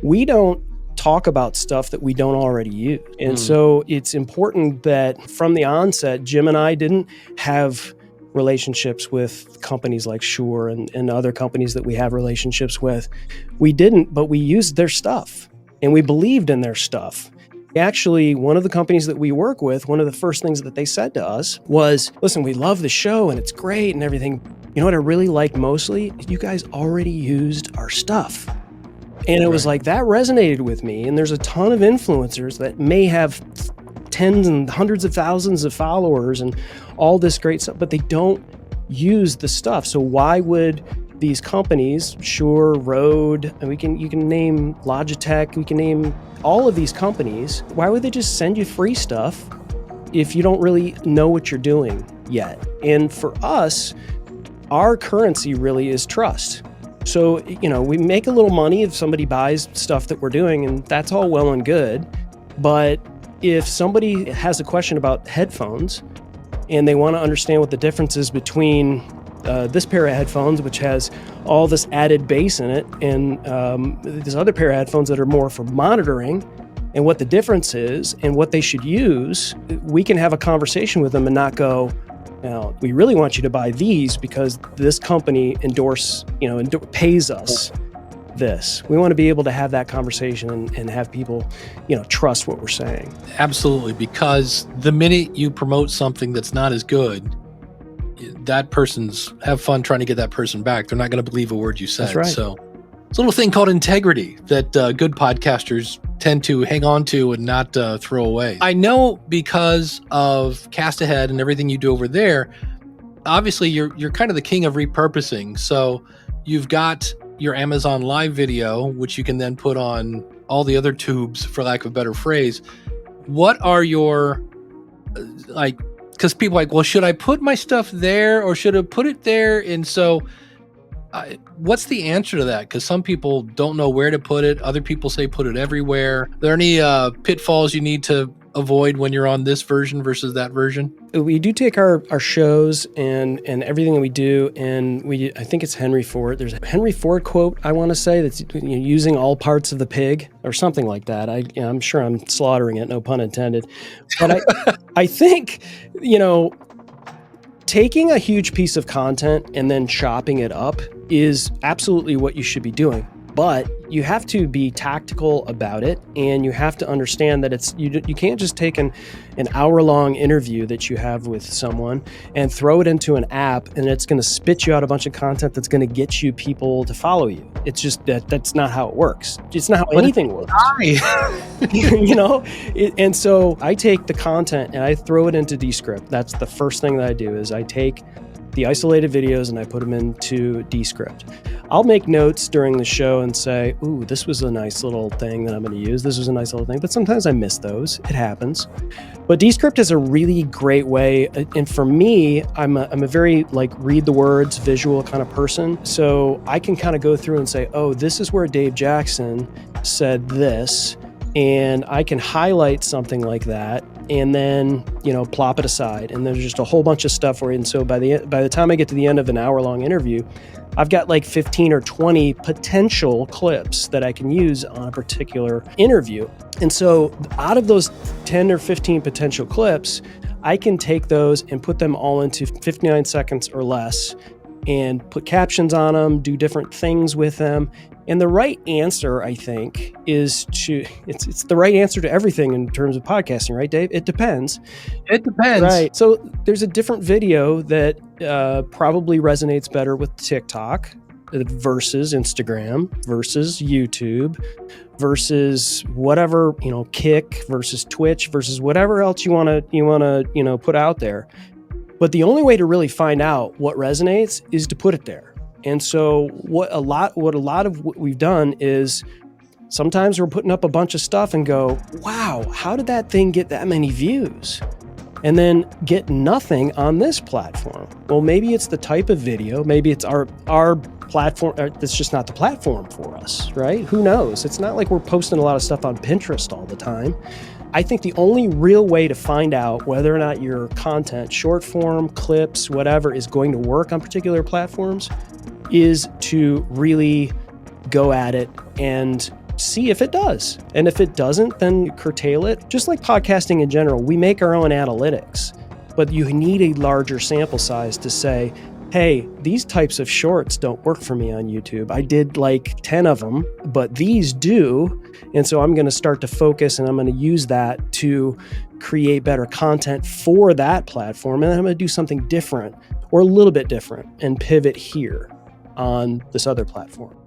we don't talk about stuff that we don't already use. And so it's important that from the onset, Jim and I didn't have relationships with companies like Shure and other companies that we have relationships with. We didn't, but we used their stuff and we believed in their stuff. Actually, one of the companies that we work with, one of the first things that they said to us was, listen, we love the show and it's great and everything. You know what I really like mostly? You guys already used our stuff. And it was like, that resonated with me. And there's a ton of influencers that may have tens and hundreds of thousands of followers and all this great stuff, but they don't use the stuff. So why would these companies, Shure, Rode, and you can name Logitech, we can name all of these companies, why would they just send you free stuff if you don't really know what you're doing yet? And for us, our currency really is trust. So, we make a little money if somebody buys stuff that we're doing, and that's all well and good. But if somebody has a question about headphones and they want to understand what the difference is between this pair of headphones, which has all this added bass in it, and this other pair of headphones that are more for monitoring, and what the difference is and what they should use, we can have a conversation with them and not go, now, we really want you to buy these because this company pays us this. We want to be able to have that conversation and have people, trust what we're saying. Absolutely, because the minute you promote something that's not as good, that person's have fun trying to get that person back. They're not going to believe a word you said. That's right. So it's a little thing called integrity that good podcasters tend to hang on to and not throw away. I know because of Cast Ahead and everything you do over there, obviously you're kind of the king of repurposing. So you've got your Amazon Live video, which you can then put on all the other tubes, for lack of a better phrase. What are your, because people are like, well, should I put my stuff there or should I put it there? And so what's the answer to that? Because some people don't know where to put it. Other people say put it everywhere. Are there any pitfalls you need to avoid when you're on this version versus that version? We do take our shows and everything that we do, and I think it's Henry Ford. There's a Henry Ford quote, I want to say, that's using all parts of the pig or something like that. I'm sure I'm slaughtering it, no pun intended. But I think, taking a huge piece of content and then chopping it up is absolutely what you should be doing. But you have to be tactical about it, and you have to understand that you can't just take an hour-long interview that you have with someone and throw it into an app, and it's going to spit you out a bunch of content that's going to get you people to follow you. It's just that's not how it works. It's not how anything works. And so I take the content and I throw it into Descript. That's the first thing that I do is I take the isolated videos and I put them into Descript. I'll make notes during the show and say, ooh, this was a nice little thing that I'm going to use. This was a nice little thing, but sometimes I miss those. It happens. But Descript is a really great way. And for me, I'm a very read the words, visual kind of person. So I can kind of go through and say, oh, this is where Dave Jackson said this. And I can highlight something like that and then, plop it aside. And there's just a whole bunch of stuff for it. And so by the time I get to the end of an hour-long interview, I've got 15 or 20 potential clips that I can use on a particular interview. And so out of those 10 or 15 potential clips, I can take those and put them all into 59 seconds or less and put captions on them, do different things with them. And the right answer, I think, is it's the right answer to everything in terms of podcasting, right, Dave? It depends. It depends. Right. So there's a different video that probably resonates better with TikTok versus Instagram versus YouTube versus whatever, Kick versus Twitch versus whatever else you want to put out there. But the only way to really find out what resonates is to put it there. And so what a lot of what we've done is sometimes we're putting up a bunch of stuff and go, wow, how did that thing get that many views? And then get nothing on this platform. Well, maybe it's the type of video, maybe it's our platform that's just not the platform for us, right? Who knows? It's not like we're posting a lot of stuff on Pinterest all the time. I think the only real way to find out whether or not your content, short form, clips, whatever, is going to work on particular platforms is to really go at it and see if it does. And if it doesn't, then curtail it. Just like podcasting in general, we make our own analytics, but you need a larger sample size to say, hey, these types of shorts don't work for me on YouTube. I did like 10 of them, but these do. And so I'm going to start to focus, and I'm going to use that to create better content for that platform. And then I'm going to do something different or a little bit different and pivot here on this other platform.